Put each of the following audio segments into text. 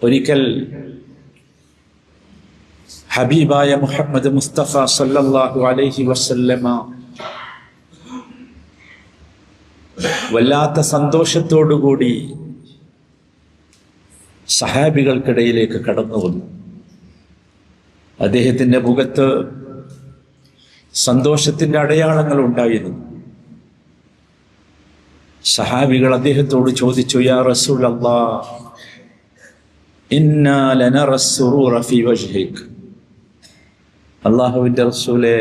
ഒരിക്കൽ ഹബീബായ മുഹമ്മദ് മുസ്തഫ സല്ലല്ലാഹു അലൈഹി വസല്ലമ വല്ലാത്ത സന്തോഷത്തോടുകൂടി സഹാബികൾക്കിടയിലേക്ക് കടന്നു വന്നു. അദ്ദേഹത്തിൻ്റെ മുഖത്ത് സന്തോഷത്തിൻ്റെ അടയാളങ്ങൾ ഉണ്ടായിരുന്നു. സഹാബികൾ അദ്ദേഹത്തോട് ചോദിച്ചു, യാ റസൂലല്ലാഹ്, ഇന്നാ ലനറ സ്സുറൂറ ഫീ വജ്ഹിക്. അല്ലാഹുവിൻ്റെ റസൂലേ,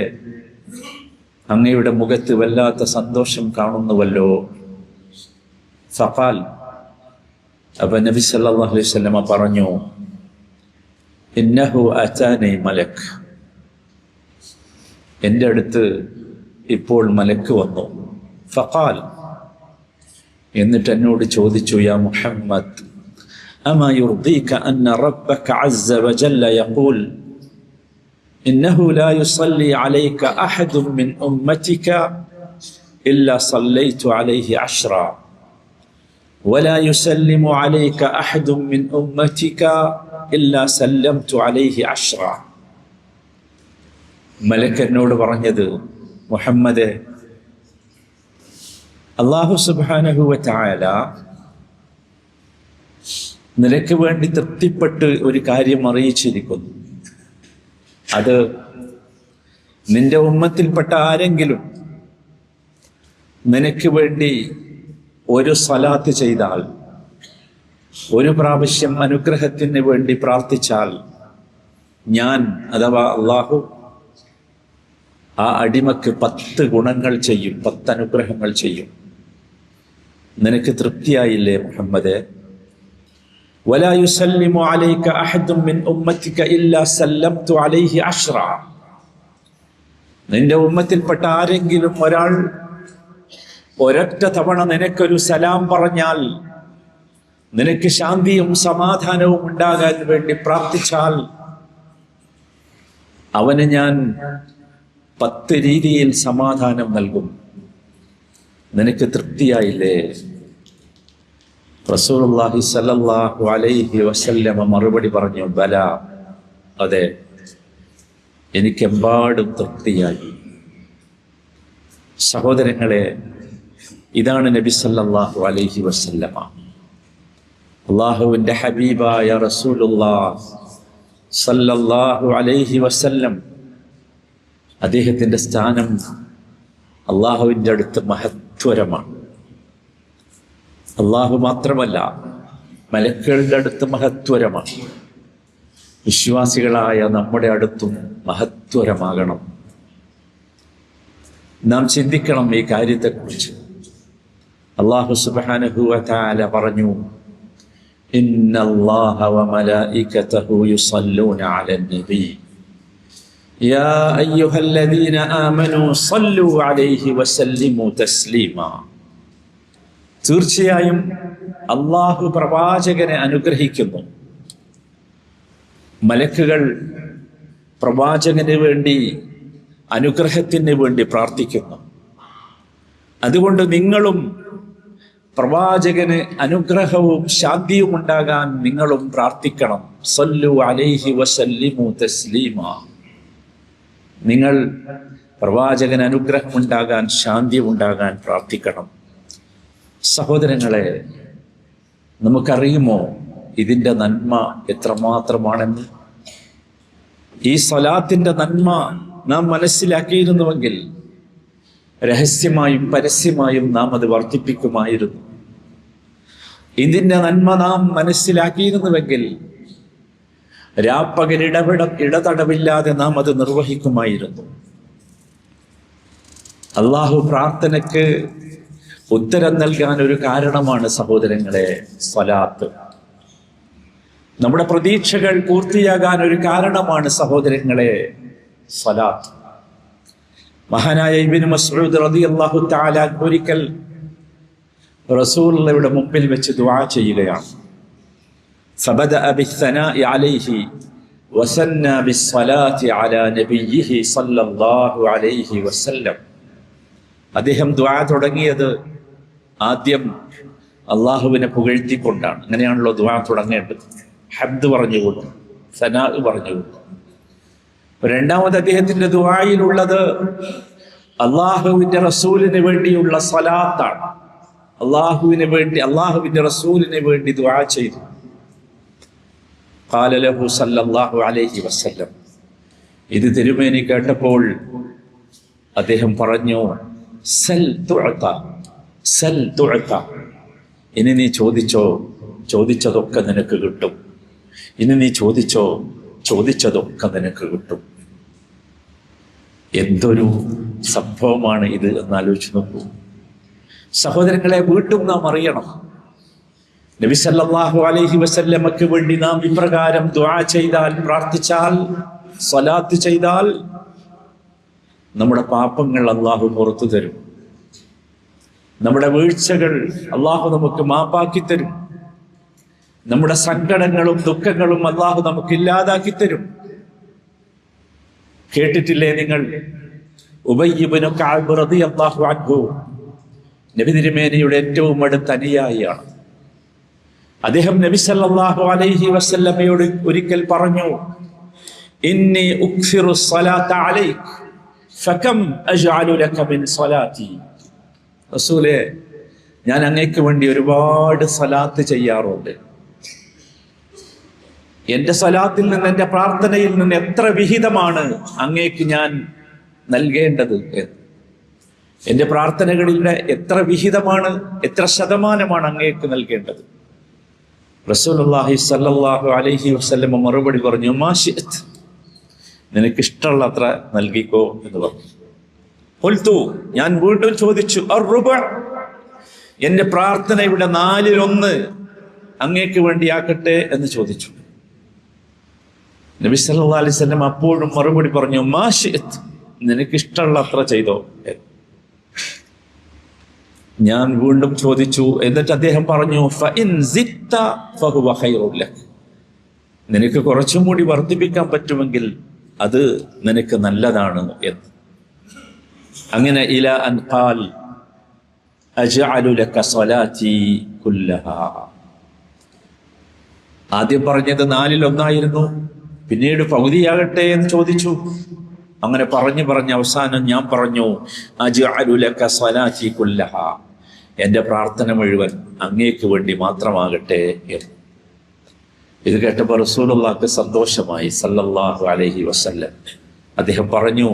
അങ്ങയുടെ മുഖത്ത് വല്ലാത്ത സന്തോഷം കാണുന്നുവല്ലോ. ഫഖാൽ, അപ്പോൾ നബി സല്ലല്ലാഹു അലൈഹി വസല്ലമ പറഞ്ഞു, ഇന്നഹു അതാനി മലക്. എൻ്റെ അടുത്ത് ഇപ്പോൾ മലക്ക് വന്നു. ഫഖാൽ, എന്നിട്ട് എന്നോട് ചോദിച്ചു, യാ മുഹമ്മദ്, അമാ യുർദീക അന്ന റബ്ബക അസ്സ വജല്ല യഖൂൽ ഇന്നഹു ലാ യുസല്ലി അലൈക അഹദും മിൻ ഉമ്മതിക ഇല്ലാ സല്ലൈതു അലൈഹി അശ്റ വലാ യുസല്ലിമു അലൈക അഹദും മിൻ ഉമ്മതിക ഇല്ലാ സല്ലംതു അലൈഹി അശ്റ. മലക്ക് എന്നോട് പറഞ്ഞത്, മുഹമ്മദേ, അല്ലാഹു സുബ്ഹാനഹു വ തആല നിനക്ക് വേണ്ടി തൃപ്തിപ്പെട്ട് ഒരു കാര്യം അറിയിച്ചിരിക്കുന്നു. അത് നിന്റെ ഉമ്മത്തിൽപ്പെട്ട ആരെങ്കിലും നിനക്ക് വേണ്ടി ഒരു സ്വലാത്ത് ചെയ്താൽ, ഒരു പ്രാവശ്യം അനുഗ്രഹത്തിന് വേണ്ടി പ്രാർത്ഥിച്ചാൽ, ഞാൻ അഥവാ അല്ലാഹു ആ അടിമക്ക് 10 ഗുണങ്ങൾ ചെയ്യും, 10 അനുഗ്രഹങ്ങൾ ചെയ്യും. നിനക്ക് തൃപ്തിയായില്ലേ മുഹമ്മദേ? വലാ യുസല്ലിമു അലൈക അഹദും മിൻ ഉമ്മതിക ഇല്ലാ സല്ലംതു അലൈഹി അശ്റ. നിന്റെ ഉമ്മത്തിൽപ്പെട്ട ആരെങ്കിലും ഒരാൾ ഒരൊറ്റ തവണ നിനക്കൊരു സലാം പറഞ്ഞാൽ, നിനക്ക് ശാന്തിയും സമാധാനവും ഉണ്ടാകാൻ വേണ്ടി പ്രാർത്ഥിച്ചാൽ, അവന് ഞാൻ 10 രീതിയിൽ സമാധാനം നൽകും. നിനക്ക് തൃപ്തിയായില്ലേ? റസൂലുള്ളാഹി സ്വല്ലല്ലാഹു അലൈഹി വസല്ലമ മറുപടി പറഞ്ഞു, ബല, അതെ, എനിക്കെമ്പാടും തൃപ്തിയായി. സഹോദരങ്ങളെ, ഇതാണ് നബി സല്ലല്ലാഹു അലൈഹി വസല്ലമ, അല്ലാഹുവിൻ്റെ ഹബീബായ റസൂലുള്ളാഹി സല്ലല്ലാഹു അലൈഹി വസല്ലം. അദ്ദേഹത്തിൻ്റെ സ്ഥാനം അല്ലാഹുവിൻ്റെ അടുത്ത് മഹത്വരമാണ്. അല്ലാഹു മാത്രമല്ല, മലക്കുകളുടെ അടുത്ത് മഹത്വരമാണ്. വിശ്വാസികളായ നമ്മുടെ അടുത്തും മഹത്വരമാകണം. നാം ചിന്തിക്കണം ഈ കാര്യത്തെക്കുറിച്ച്. അല്ലാഹു സുബ്ഹാനഹു വ തആല പറഞ്ഞു, ഇന്നല്ലാഹ വ മലായികതഹു യുസല്ലൂന അലൻ നബി യാ അയ്യുഹല്ലദീന ആമനൂ സല്ലൂ അലൈഹി വസല്ലിമൂ തസ്ലീമാ. തീർച്ചയായും അല്ലാഹു പ്രവാചകനെ അനുഗ്രഹിക്കുന്നു. മലക്കുകൾ പ്രവാചകന് വേണ്ടി, അനുഗ്രഹത്തിന് വേണ്ടി പ്രാർത്ഥിക്കുന്നു. അതുകൊണ്ട് നിങ്ങളും പ്രവാചകന് അനുഗ്രഹവും ശാന്തിയും ഉണ്ടാകാൻ നിങ്ങളും പ്രാർത്ഥിക്കണം. സല്ലു അലൈഹി വസല്ലിമു തസ്ലീമാ. നിങ്ങൾ പ്രവാചകന് അനുഗ്രഹം ഉണ്ടാകാൻ, ശാന്തി ഉണ്ടാകാൻ പ്രാർത്ഥിക്കണം. സഹോദരങ്ങളെ, നമുക്കറിയുമോ ഇതിൻ്റെ നന്മ എത്രമാത്രമാണെന്ന്? ഈ സ്വലാത്തിൻ്റെ നന്മ നാം മനസ്സിലാക്കിയിരുന്നുവെങ്കിൽ രഹസ്യമായും പരസ്യമായും നാം അത് വർദ്ധിപ്പിക്കുമായിരുന്നു. ഇതിൻ്റെ നന്മ നാം മനസ്സിലാക്കിയിരുന്നുവെങ്കിൽ രാപ്പകൽ ഇടതടവില്ലാതെ നാം അത് നിർവഹിക്കുമായിരുന്നു. അല്ലാഹു പ്രാർത്ഥനയ്ക്ക് ഉത്തരം നൽകാൻ ഒരു കാരണമാണ് സഹോദരങ്ങളെ സ്വലാത്ത്. നമ്മുടെ പ്രതീക്ഷകൾ പൂർത്തിയാകാൻ ഒരു കാരണമാണ് സഹോദരങ്ങളെ സ്വലാത്ത്. മഹാനായ ഇബ്നു മസ്ഊദ് റളിയല്ലാഹു തആല ഒരിക്കൽ റസൂലുള്ളാഹിയുടെ മുമ്പിൽ വെച്ച് ദുആ ചെയ്യുകയാണ്. ഫബദഅ ബിസ്സനാഇ അലൈഹി വസന്ന ബിസ്സലാത്തി അലാ നബിയിഹി സല്ലല്ലാഹു അലൈഹി വസല്ലം. അദ്ദേഹം ദുആ തുടങ്ങിയത് ആദ്യം അള്ളാഹുവിനെ പുകഴ്ത്തിക്കൊണ്ടാണ്. അങ്ങനെയാണല്ലോ ദുആ തുടങ്ങേണ്ടത്. ഹംദ് പറഞ്ഞുകൊണ്ട്, സനാ പറഞ്ഞുകൊണ്ട്. രണ്ടാമത് അദ്ദേഹത്തിന്റെ ദുആയിലുള്ളത് അള്ളാഹുവിന്റെ റസൂലിന് വേണ്ടിയുള്ള സ്വലാത്താണ്. അള്ളാഹുവിന്റെ റസൂലിന് വേണ്ടി ദുആ ചെയ്തു. ഖാല ലഹു സല്ലല്ലാഹു അലൈഹി വസല്ലം, ഇത് തിരുമേനി കേട്ടപ്പോൾ അദ്ദേഹം പറഞ്ഞു, സൽ തുഅത, സൽ തുഅത, ഇനി നീ ചോദിച്ചതൊക്കെ നിനക്ക് കിട്ടും. ഇനി നീ ചോദിച്ചതൊക്കെ നിനക്ക് കിട്ടും. എന്തൊരു സംഭവമാണ് ഇത് എന്നാലോചിച്ച് നോക്കൂ സഹോദരങ്ങളെ. വീണ്ടും നാം അറിയണം, നബി സല്ലല്ലാഹു അലൈഹി വസല്ലമക്ക് വേണ്ടി നാം ഇപ്രകാരം ദുആ ചെയ്താൽ, പ്രാർത്ഥിച്ചാൽ, സ്വലാത്ത് ചെയ്താൽ നമ്മുടെ പാപങ്ങൾ അല്ലാഹു പുറത്തു തരും. നമ്മുടെ വീഴ്ചകൾ അല്ലാഹു നമുക്ക് മാപ്പാക്കി തരും. നമ്മുടെ സങ്കടങ്ങളും ദുഃഖങ്ങളും അല്ലാഹു നമുക്ക് ഇല്ലാതാക്കി തരും. കേട്ടിട്ടില്ലേ നിങ്ങൾ, ഉബയ്യ് ഇബ്നു കഅബ് റളിയല്ലാഹു അൻഹു നബി തിരുമേനിയുടെ ഏറ്റവും അടുത്ത അനുയായിയാണ്. അദ്ദേഹം നബി സല്ലല്ലാഹു അലൈഹി വസല്ലമയോട് ഒരിക്കൽ പറഞ്ഞു, ഇന്നി ഉക്സിറു സ്വലാത്ത അലൈക ഫകം അജ്അലു ലക മിൻ സ്വലാത്തി. റസൂലേ, ഞാൻ അങ്ങേക്ക് വേണ്ടി ഒരുപാട് സ്വലാത്ത് ചെയ്യാറുണ്ട്. എന്റെ സ്വലാത്തിൽ നിന്ന്, എന്റെ പ്രാർത്ഥനയിൽ നിന്ന് എത്ര വിഹിതമാണ് അങ്ങേക്ക് ഞാൻ നൽകേണ്ടത് എന്ന്. എന്റെ പ്രാർത്ഥനകളിലെ എത്ര വിഹിതമാണ്, എത്ര ശതമാനമാണ് അങ്ങേക്ക് നൽകേണ്ടത്? റസൂലുള്ളാഹി സ്വല്ലല്ലാഹു അലൈഹി വസല്ലം മറുപടി പറഞ്ഞു, മാ ശിഅ്ത, നിനക്കിഷ്ടമുള്ള അത്ര നൽകിക്കോ എന്ന് പറഞ്ഞു. ഖുൽതു, ഞാൻ വീണ്ടും ചോദിച്ചു, അർറുബഅ, എന്റെ പ്രാർത്ഥനയുടെ 1/4 അങ്ങേക്ക് വേണ്ടിയാക്കട്ടെ എന്ന് ചോദിച്ചു. നബി സല്ലല്ലാഹു അലൈഹി വസല്ലം അപ്പോഴും മറുപടി പറഞ്ഞു, മാ ശിഅ്ത, നിനക്കിഷ്ടമുള്ള അത്ര ചെയ്തോ. ഞാൻ വീണ്ടും ചോദിച്ചു. എന്നിട്ട് അദ്ദേഹം പറഞ്ഞു, ഫഇൻ സിദ്ത ഫഹുവ ഖൈറുൻ ലക്, നിനക്ക് കുറച്ചും കൂടി വർദ്ധിപ്പിക്കാൻ പറ്റുമെങ്കിൽ അത് നിനക്ക് നല്ലതാണ് എന്ന്. അങ്ങനെ ഇല അൻ ഖാൽ അജ്അലു ലക സ്വലാത്തി കുല്ലഹാ. ആദ്യം പറഞ്ഞത് 1/4 പിന്നീട് പകുതിയാകട്ടെ എന്ന് ചോദിച്ചു. അങ്ങനെ പറഞ്ഞ് അവസാനം ഞാൻ പറഞ്ഞു, അജ്അലു ലക സ്വലാത്തി കുല്ലഹാ, എന്റെ പ്രാർത്ഥന മുഴുവൻ അങ്ങേക്ക് വേണ്ടി മാത്രമാകട്ടെ എന്ന്. ഇത് കേട്ടപ്പോൾ റസൂലുള്ളാഹിക്ക് സന്തോഷമായി സല്ലല്ലാഹു അലൈഹി വസല്ലം. അദ്ദേഹം പറഞ്ഞു,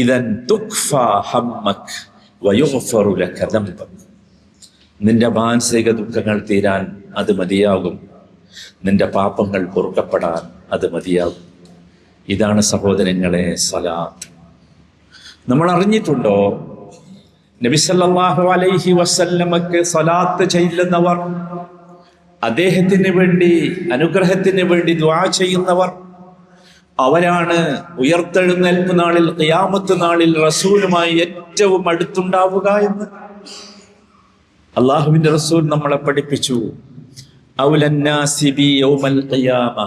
ഇദൻ തുക്ഫാ ഹമ്മക് വയുഗ്ഫറു ലക ദംബക്, നിന്റെ മാനസിക ദുഃഖങ്ങൾ തീരാൻ അത് മതിയാകും, നിന്റെ പാപങ്ങൾ പൊറുക്കപ്പെടാൻ അത് മതിയാകും. ഇതാണ് സഹോദരങ്ങളെ സ്വലാത്ത്. നമ്മൾ അറിഞ്ഞിട്ടുണ്ടോ, നബി സല്ലല്ലാഹു അലൈഹി വസല്ലമക്ക് സ്വലാത്ത് ചെയ്യുന്നവർ, അദ്ദേഹത്തിന് വേണ്ടി, അനുഗ്രഹത്തിന് വേണ്ടി ദുആ ചെയ്യുന്നവർ, അവരാണ് ഉയർത്തെഴുന്നേൽപ്പ് നാളിൽ, ഖിയാമത്ത് നാളിൽ റസൂലുമായി ഏറ്റവും അടുത്തുണ്ടാവുക എന്ന് അള്ളാഹുവിന്റെ റസൂൽ നമ്മളെ പഠിപ്പിച്ചു. ഔലന്നാസി ബി യൗമൽ ഖിയാമ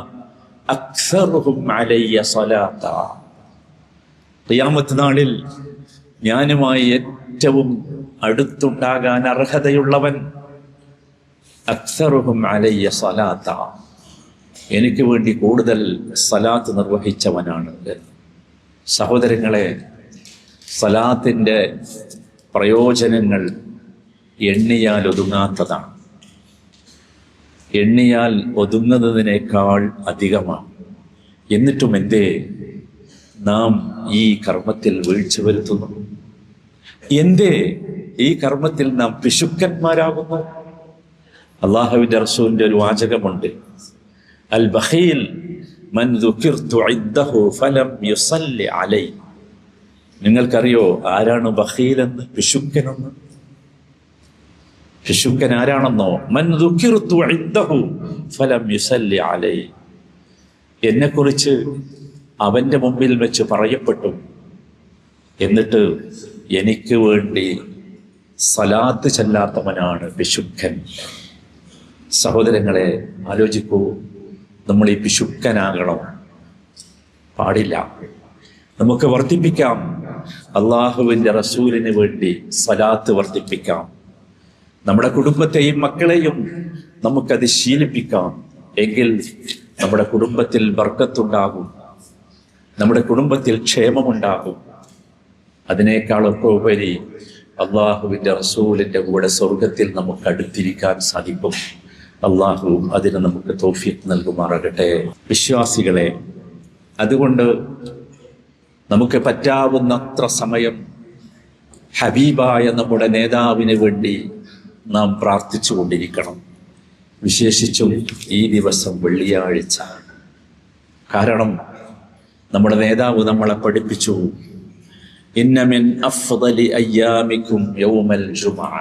അക്സറുഹും അലയ്യ സ്വലാത്ത. ഖിയാമത്ത് നാളിൽ ഞാനുമായി ഏറ്റവും അടുത്തുണ്ടാകാൻ അർഹതയുള്ളവൻ അക്സറുഹും അലയ്യ സ്വലാത്ത, എനിക്ക് വേണ്ടി കൂടുതൽ സ്വലാത്ത് നിർവഹിച്ചവനാണ്. സഹോദരങ്ങളെ, സ്വലാത്തിൻ്റെ പ്രയോജനങ്ങൾ എണ്ണിയാൽ ഒതുങ്ങാത്തതാണ്. എണ്ണിയാൽ ഒതുങ്ങുന്നതിനേക്കാൾ അധികമാണ്. എന്നിട്ടും എന്തേ നാം ഈ കർമ്മത്തിൽ വീഴ്ച വരുത്തുന്നു? എന്തേ ഈ കർമ്മത്തിൽ നാം പിശുക്കന്മാരാകുന്നു? അള്ളാഹുവിന്റെ റസൂലിന്റെ ഒരു വാചകമുണ്ട്, അൽ ബഖീൽ മൻ ദുകിർതു ഇദ്ദഹു ഫലം യുസല്ലി അലൈ. നിങ്ങൾക്കറിയോ ആരാണ് ബഖീൽ എന്ന്, പിശുക്കനെന്ന്? പിശുക്കൻ ആരാണെന്നോ? മൻ ദുകിർതു ഇദ്ദഹു ഫലം യുസല്ലി അലൈ, എന്നെക്കുറിച്ച് അവന്റെ മുമ്പിൽ വെച്ച് പറയപ്പെട്ടു, എന്നിട്ട് എനിക്ക് വേണ്ടി സലാത്ത് ചെല്ലാത്തവനാണ് പിശുക്കൻ. സഹോദരങ്ങളെ, ആലോചിക്കൂ, നമ്മൾ ഈ പിശുക്കനാകണം? പാടില്ല. നമുക്ക് വർദ്ധിപ്പിക്കാം, അള്ളാഹുവിൻ്റെ റസൂലിന് വേണ്ടി സലാത്ത് വർദ്ധിപ്പിക്കാം. നമ്മുടെ കുടുംബത്തെയും മക്കളെയും നമുക്കത് ശീലിപ്പിക്കാം. എങ്കിൽ നമ്മുടെ കുടുംബത്തിൽ ബർക്കത്തുണ്ടാകും, നമ്മുടെ കുടുംബത്തിൽ ക്ഷേമമുണ്ടാകും. അതിനേക്കാളൊക്കെ ഉപരി അള്ളാഹുവിൻ്റെ റസൂലിൻ്റെ കൂടെ സ്വർഗത്തിൽ നമുക്ക് അടുത്തിരിക്കാൻ സാധിക്കും. അള്ളാഹു അതിന് നമുക്ക് തൗഫീഖ് നൽകുമാറാകട്ടെ. വിശ്വാസികളെ, അതുകൊണ്ട് നമുക്ക് പറ്റാവുന്നത്ര സമയം ഹബീബായ നമ്മുടെ നേതാവിന് വേണ്ടി നാം പ്രാർത്ഥിച്ചു കൊണ്ടിരിക്കണം. വിശേഷിച്ചും ഈ ദിവസം വെള്ളിയാഴ്ച. കാരണം നമ്മുടെ നേതാവ് നമ്മളെ പഠിപ്പിച്ചു, ഇന്ന മിൻ അഫ്ദലി അയ്യാമിക്കും യൗമൽ ജുമുഅ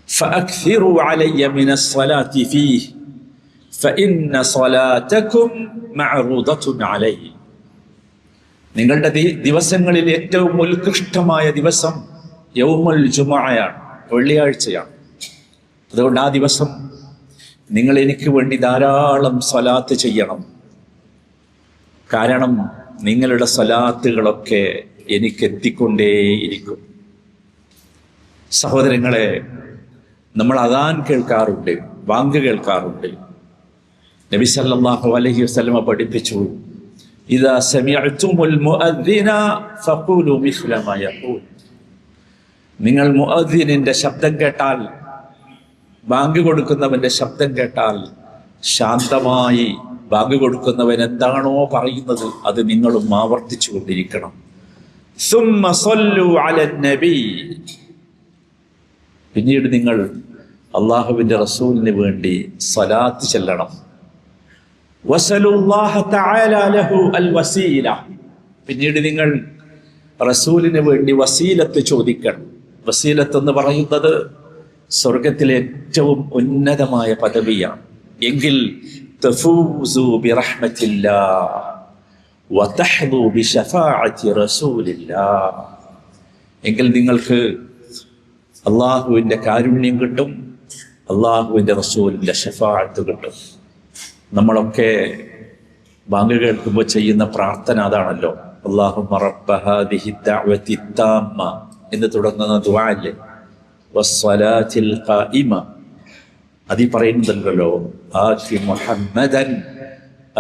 ഫഅക്സിറു അലയ്യ മിനസ് സ്വലാത്തി ഫീഹി ഫഇന്ന സ്വലാതകും മഅറൂദത്തുൻ അലൈഹി. നിങ്ങളുടെ ദിവസങ്ങളിൽ ഏറ്റവും ഉത്കൃഷ്ടമായ ദിവസം യൗമുൽ ജുമുഅയാണ്, വെള്ളിയാഴ്ചയാണ്. അതുകൊണ്ട് ആ ദിവസം നിങ്ങൾ എനിക്ക് വേണ്ടി ധാരാളം സ്വലാത്ത് ചെയ്യണം. കാരണം നിങ്ങളുടെ സ്വലാത്തുകളൊക്കെ എനിക്ക് എത്തിക്കൊണ്ടേയിരിക്കും. സഹോദരങ്ങളെ, നമ്മൾ അദാൻ കേൾക്കാറുണ്ട്, ബാങ്ക് കേൾക്കാറുണ്ട്. നബി സല്ലല്ലാഹു അലൈഹി വസല്ലം പഠിപ്പിച്ചു, ഇദാ സമിഅ്തുമുൽ മുഅദ്ദിന ഫഖൂലു മിസ്ല മാ യഖൂൽ. നിങ്ങൾ മുഅദ്ദിനിന്റെ ശബ്ദം കേട്ടാൽ, ബാങ്ക് കൊടുക്കുന്നവന്റെ ശബ്ദം കേട്ടാൽ ശാന്തമായി ബാങ്ക് കൊടുക്കുന്നവൻ എന്താണോ പറയുന്നത് അത് നിങ്ങളും ആവർത്തിച്ചു കൊണ്ടിരിക്കണം. സുമ്മ സ്വല്ലു അലൻ നബി. പിന്നീട് നിങ്ങൾ അള്ളാഹുവിൻ്റെ റസൂലിന് വേണ്ടി സ്വലാത്ത് ചെല്ലണം. വസലുല്ലാഹ തആല ലഹു അൽ വസീല. പിന്നീട് നിങ്ങൾ റസൂലിന് വേണ്ടി വസീലത്ത് ചോദിക്കണം. വസീലത്ത് എന്ന് പറയുന്നത് സ്വർഗത്തിലെ ഏറ്റവും ഉന്നതമായ പദവിയാണ്. എങ്കിൽ തഫൂസു ബിറഹ്മത്തില്ലാഹ് വതഹ്ദു ബിശഫാഅത്തി റസൂലില്ലാഹ്. എങ്കിൽ നിങ്ങൾക്ക് അള്ളാഹുവിൻ്റെ കാരുണ്യം കിട്ടും, അള്ളാഹുവിൻ്റെ റസൂലിൻ്റെ ഷഫാഅത്ത് കിട്ടും. നമ്മളൊക്കെ ബാങ്ക് കേൾക്കുമ്പോൾ ചെയ്യുന്ന പ്രാർത്ഥന അതാണല്ലോ, അല്ലാഹുമ്മ റബ്ബ ഹാദിഹി ദഅവതി താമ്മ എന്ന് തുടങ്ങുന്ന ദുആ അല്ലേ, വസ്സലാത്തിൽ ഖായിമ. അതി പറയുന്നുണ്ടല്ലോ, ആതി മുഹമ്മദൻ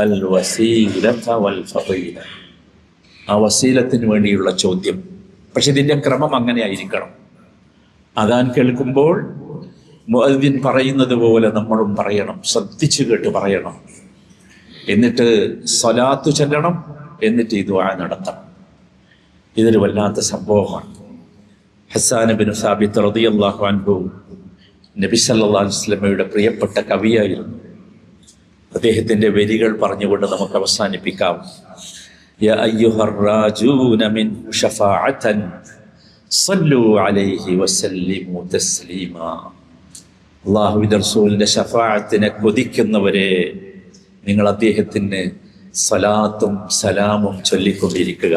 അൽ വസീലത വൽ ഫളീല. ആ വസീലത്തിന് വേണ്ടിയുള്ള ചോദ്യം. പക്ഷെ ഇതിൻ്റെ ക്രമം അങ്ങനെ ആയിരിക്കണം. അദാൻ കേൾക്കുമ്പോൾ മുഅദ്ദിൻ പറയുന്നത് പോലെ നമ്മളും പറയണം, ശ്രദ്ധിച്ചു കേട്ട് പറയണം. എന്നിട്ട് സ്വലാത്ത് ചൊല്ലണം, എന്നിട്ട് ഈ ദുആ നടത്തണം. ഇതൊരു വല്ലാത്ത സംഭവമാണ്. ഹസ്സാൻ ബിൻ സാബിത്ത് റളിയല്ലാഹു അൻഹു നബി സല്ലല്ലാഹു അലൈഹി വസല്ലമയുടെ പ്രിയപ്പെട്ട കവിയായിരുന്നു. അദ്ദേഹത്തിൻ്റെ വരികൾ പറഞ്ഞുകൊണ്ട് നമുക്ക് അവസാനിപ്പിക്കാം. യാ അയ്യുഹർ റാജൂന മിൻ ഷഫാഅതൻ സല്ലു അലൈഹി വസല്ലിമു തസ്ലീമാ. അല്ലാഹുവിൻ്റെ റസൂലിൻ്റെ ഷഫാഅത്തിനെ കൊതിക്കുന്നവരെ, നിങ്ങൾ അദ്ദേഹത്തിന് സലാത്തും സലാമും ചൊല്ലിക്കൊണ്ടിരിക്കുക.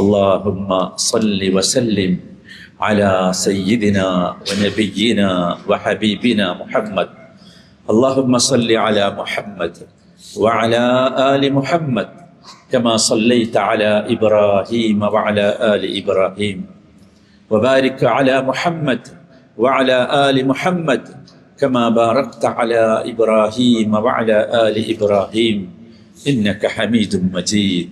അല്ലാഹുമ്മ സല്ലി വസല്ലിം അലാ സയ്യിദിനാ വനബിയ്യിനാ വഹബീബിനാ മുഹമ്മദ്. അല്ലാഹുമ്മ സല്ലി അലാ മുഹമ്മദ് വഅലാ ആലി മുഹമ്മദ് കമാ സല്ലൈത അലാ ഇബ്രാഹീമ വഅലാ ആലി ഇബ്രാഹീം വബാരിക് അലാ മുഹമ്മദ് وعلى آل محمد كما باركت على إبراهيم وعلى آل إبراهيم إنك حميد مجيد.